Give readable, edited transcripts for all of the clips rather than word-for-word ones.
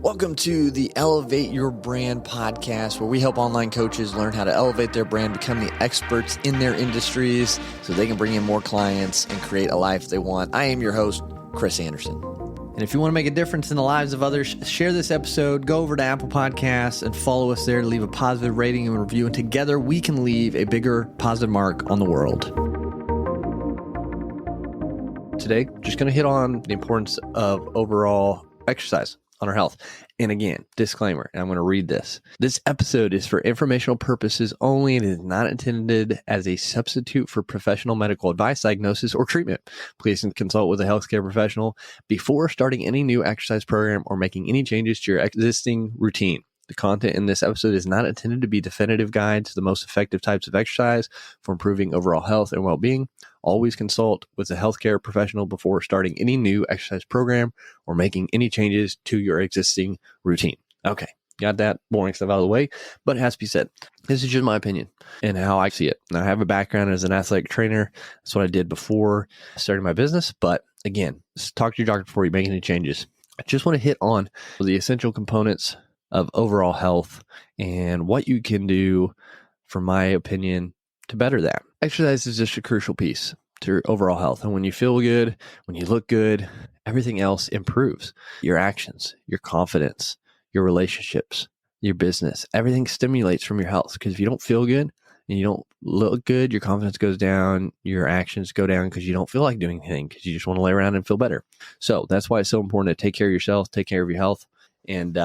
Welcome to the Elevate Your Brand podcast, where we help online coaches learn how to elevate their brand, become the experts in their industries so they can bring in more clients and create a life they want. I am your host, Chris Anderson. And if you want to make a difference in the lives of others, share this episode, go over to Apple Podcasts and follow us there to leave a positive rating and review. And together we can leave a bigger positive mark on the world. Today, just going to hit on the importance of overall exercise on our health. And again, disclaimer, and I'm going to read this. This episode is for informational purposes only and is not intended as a substitute for professional medical advice, diagnosis, or treatment. Please consult with a healthcare professional before starting any new exercise program or making any changes to your existing routine. The content in this episode is not intended to be definitive guide to the most effective types of exercise for improving overall health and well-being. Always consult with a healthcare professional before starting any new exercise program or making any changes to your existing routine. Okay, got that boring stuff out of the way, but it has to be said. This is just my opinion and how I see it. Now, I have a background as an athletic trainer. That's what I did before starting my business. But again, talk to your doctor before you make any changes. I just want to hit on the essential components of overall health and what you can do, for my opinion, to better that. Exercise is just a crucial piece to your overall health. And when you feel good, when you look good, everything else improves. Your actions, your confidence, your relationships, your business, everything stimulates from your health. Because if you don't feel good and you don't look good, your confidence goes down, your actions go down because you don't feel like doing anything because you just want to lay around and feel better. So that's why it's so important to take care of yourself, take care of your health. And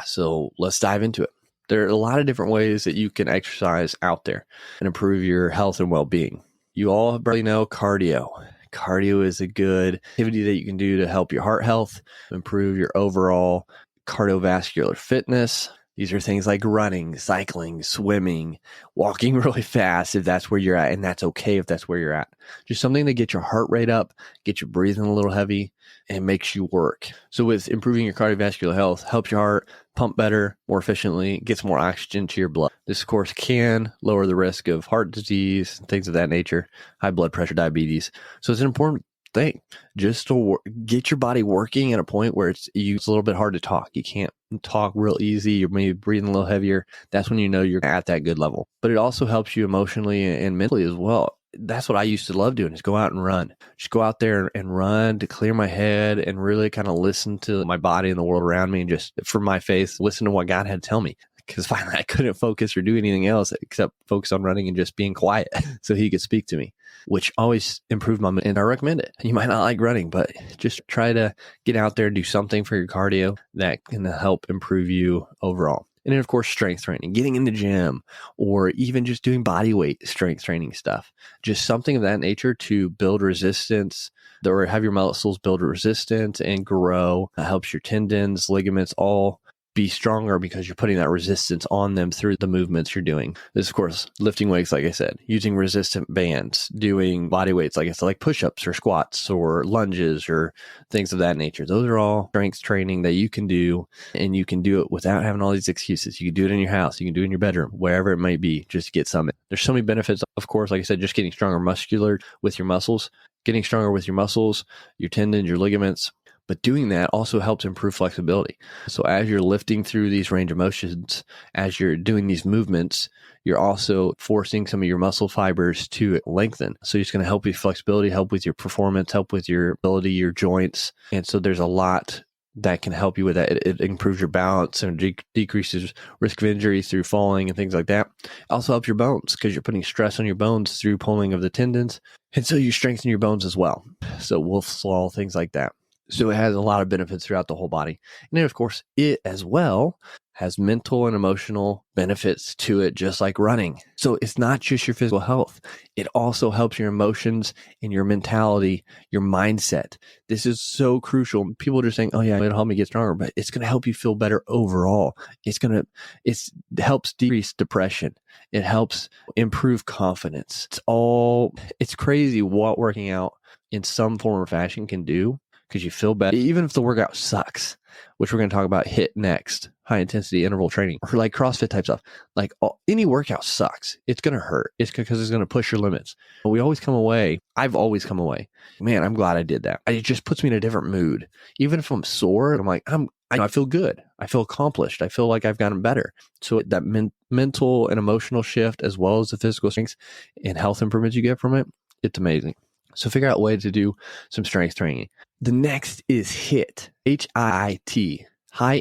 so let's dive into it. There are a lot of different ways that you can exercise out there and improve your health and well-being. You all probably know cardio. Cardio is a good activity that you can do to help your heart health, improve your overall cardiovascular fitness. These are things like running, cycling, swimming, walking really fast if that's where you're at, and that's okay if that's where you're at. Just something to get your heart rate up, get your breathing a little heavy, and makes you work. So with improving your cardiovascular health, helps your heart pump better, more efficiently, gets more oxygen to your blood. This, of course, can lower the risk of heart disease, things of that nature, high blood pressure, diabetes. So it's an important thing just to get your body working at a point where it's a little bit hard to talk. You can't talk real easy. You're maybe breathing a little heavier. That's when you know you're at that good level. But it also helps you emotionally and mentally as well. That's what I used to love doing, is go out and run. Just go out there and run to clear my head and really kind of listen to my body and the world around me, and just for my faith, listen to what God had to tell me. Because finally I couldn't focus or do anything else except focus on running and just being quiet so he could speak to me, which always improved my mood. And I recommend it. You might not like running, but just try to get out there and do something for your cardio that can help improve you overall. And then, of course, strength training, getting in the gym, or even just doing body weight strength training stuff. Just something of that nature to build resistance, or have your muscles build resistance and grow. That helps your tendons, ligaments, all be stronger because you're putting that resistance on them through the movements you're doing. This, of course, lifting weights, like I said, using resistant bands, doing body weights, like I said, like push-ups or squats or lunges or things of that nature. Those are all strength training that you can do, and you can do it without having all these excuses. You can do it in your house. You can do it in your bedroom, wherever it may be, just to get some. There's so many benefits, of course, like I said, just getting stronger muscular with your muscles, getting stronger with your muscles, your tendons, your ligaments. But doing that also helps improve flexibility. So as you're lifting through these range of motions, as you're doing these movements, you're also forcing some of your muscle fibers to lengthen. So it's going to help with flexibility, help with your performance, help with your ability, your joints. And so there's a lot that can help you with that. It improves your balance and decreases risk of injury through falling and things like that. It also helps your bones because you're putting stress on your bones through pulling of the tendons. And so you strengthen your bones as well. So wolf slaw, things like that. So it has a lot of benefits throughout the whole body. And then, of course, it as well has mental and emotional benefits to it, just like running. So it's not just your physical health. It also helps your emotions and your mentality, your mindset. This is so crucial. People are just saying, oh yeah, it'll help me get stronger, but it's going to help you feel better overall. It helps decrease depression. It helps improve confidence. It's crazy what working out in some form or fashion can do, because you feel better, even if the workout sucks, which we're going to talk about next, high intensity interval training, or like CrossFit type stuff. Like any workout sucks. It's going to hurt. It's because it's going to push your limits. But we always come away. I've always come away. Man, I'm glad I did that. It just puts me in a different mood. Even if I'm sore, I'm like, I'm I feel good. I feel accomplished. I feel like I've gotten better. So that mental and emotional shift, as well as the physical strength and health improvements you get from it, it's amazing. So figure out a way to do some strength training. The next is HIIT, HIIT, high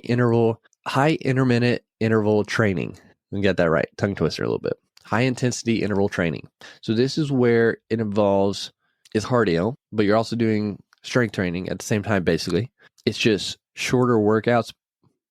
intermittent interval training. We get that right. Tongue twister a little bit. High intensity interval training. So this is where it involves is cardio, but you're also doing strength training at the same time, basically. It's just shorter workouts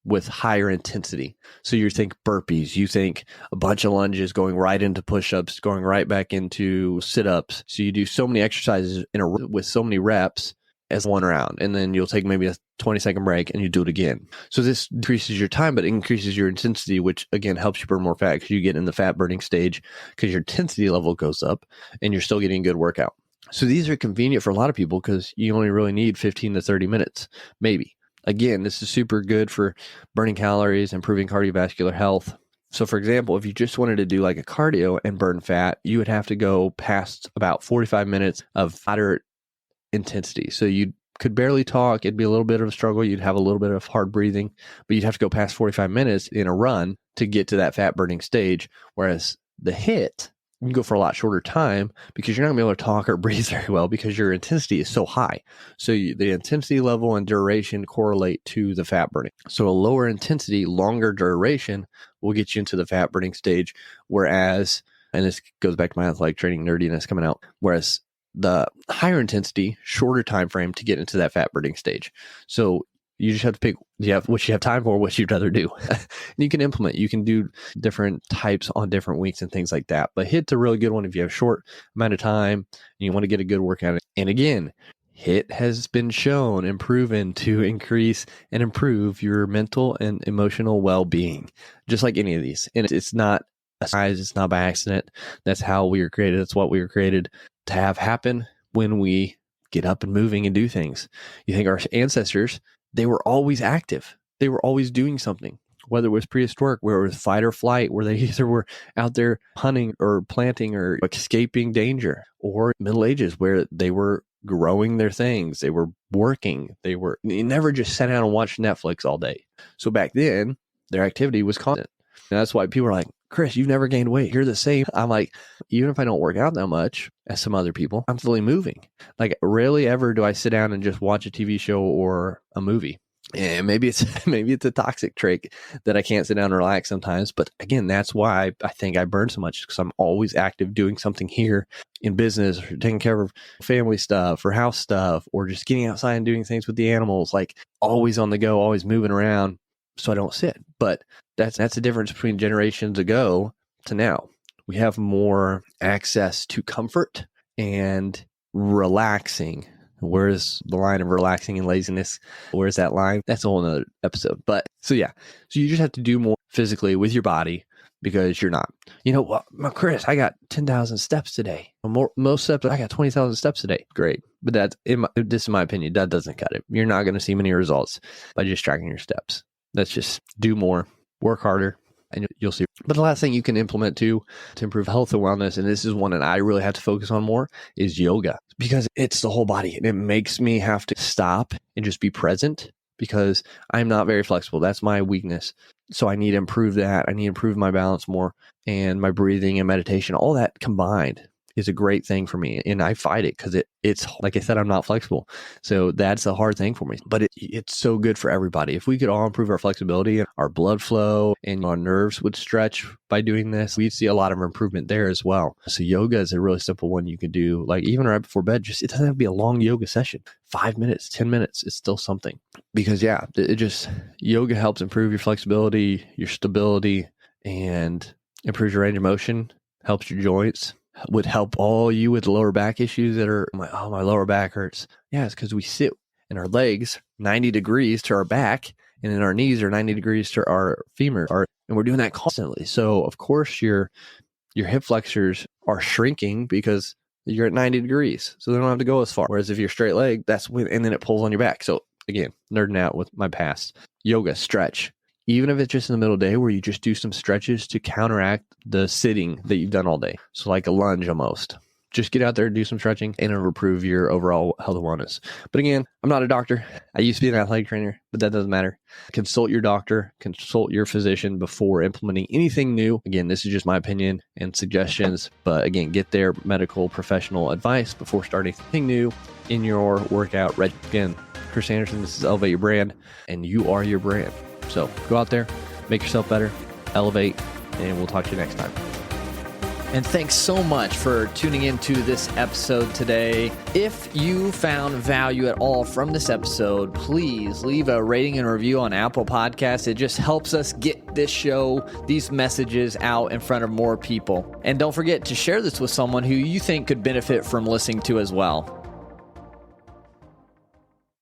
with higher intensity. So you think burpees, you think a bunch of lunges going right into push-ups, going right back into sit-ups. So you do so many exercises with so many reps as one round, and then you'll take maybe a 20-second break and you do it again. So this decreases your time, but it increases your intensity, which again helps you burn more fat because you get in the fat burning stage because your intensity level goes up and you're still getting a good workout. So these are convenient for a lot of people because you only really need 15 to 30 minutes, maybe. Again, this is super good for burning calories, improving cardiovascular health. So for example, if you just wanted to do like a cardio and burn fat, you would have to go past about 45 minutes of moderate intensity. So you could barely talk. It'd be a little bit of a struggle. You'd have a little bit of hard breathing, but you'd have to go past 45 minutes in a run to get to that fat burning stage. Whereas the HIIT, you can go for a lot shorter time because you're not going to be able to talk or breathe very well because your intensity is so high. So the intensity level and duration correlate to the fat burning. So a lower intensity, longer duration will get you into the fat burning stage. Whereas, and this goes back to my athletic training nerdiness coming out, whereas the higher intensity, shorter time frame to get into that fat burning stage. So you just have to pick what you have time for, what you'd rather do. And you can implement. You can do different types on different weeks and things like that. But HIIT's a really good one if you have a short amount of time and you want to get a good workout. And again, HIIT has been shown and proven to increase and improve your mental and emotional well-being, just like any of these. And it's not a size. It's not by accident. That's how we were created. That's what we were created to have happen when we get up and moving and do things. You think our ancestors, they were always active. They were always doing something, whether it was prehistoric, where it was fight or flight, where they either were out there hunting or planting or escaping danger, or Middle Ages, where they were growing their things. They were working. They never just sat down and watched Netflix all day. So back then, their activity was constant. And that's why people are like, Chris, you've never gained weight. You're the same. I'm like, even if I don't work out that much as some other people, I'm still moving. Like rarely ever do I sit down and just watch a TV show or a movie. And maybe it's a toxic trait that I can't sit down and relax sometimes. But again, that's why I think I burn so much, because I'm always active doing something here in business, or taking care of family stuff or house stuff, or just getting outside and doing things with the animals, like always on the go, always moving around. So I don't sit. But that's the difference between generations ago to now. We have more access to comfort and relaxing. Where's the line of relaxing and laziness? Where's that line? That's a whole nother episode. But so yeah, so you just have to do more physically with your body, because you're not. You know what, Chris, I got 10,000 steps today. Most steps, I got 20,000 steps today. Great. But that's, this is my opinion, that doesn't cut it. You're not going to see many results by just tracking your steps. Let's just do more, work harder, and you'll see. But the last thing you can implement too to improve health and wellness, and this is one that I really have to focus on more, is yoga, because it's the whole body. And it makes me have to stop and just be present, because I'm not very flexible. That's my weakness. So I need to improve that. I need to improve my balance more, and my breathing and meditation. All that combined is a great thing for me. And I fight it because it's, like I said, I'm not flexible. So that's a hard thing for me. But it's so good for everybody. If we could all improve our flexibility and our blood flow, and our nerves would stretch by doing this, we'd see a lot of improvement there as well. So yoga is a really simple one you can do, like even right before bed. It doesn't have to be a long yoga session. 5 minutes, 10 minutes, it's still something. Because yoga helps improve your flexibility, your stability, and improves your range of motion, helps your joints. Would help all you with lower back issues that are, my lower back hurts. Yeah, it's because we sit in our legs 90 degrees to our back, and then our knees are 90 degrees to our femur, and we're doing that constantly. So of course your hip flexors are shrinking because you're at 90 degrees. So they don't have to go as far. Whereas if you're straight leg, and then it pulls on your back. So again, nerding out with my past. Yoga, stretch. Even if it's just in the middle of the day, where you just do some stretches to counteract the sitting that you've done all day. So like a lunge almost. just get out there and do some stretching, and it'll improve your overall health and wellness. But again, I'm not a doctor. I used to be an athletic trainer, but that doesn't matter. Consult your doctor, consult your physician before implementing anything new. Again, this is just my opinion and suggestions, but again, get their medical professional advice before starting anything new in your workout regimen. Again, Chris Anderson, this is Elevate Your Brand, and you are your brand. So go out there, make yourself better, elevate, and we'll talk to you next time. And thanks so much for tuning into this episode today. If you found value at all from this episode, please leave a rating and review on Apple Podcasts. It just helps us get this show, these messages out in front of more people. And don't forget to share this with someone who you think could benefit from listening to as well.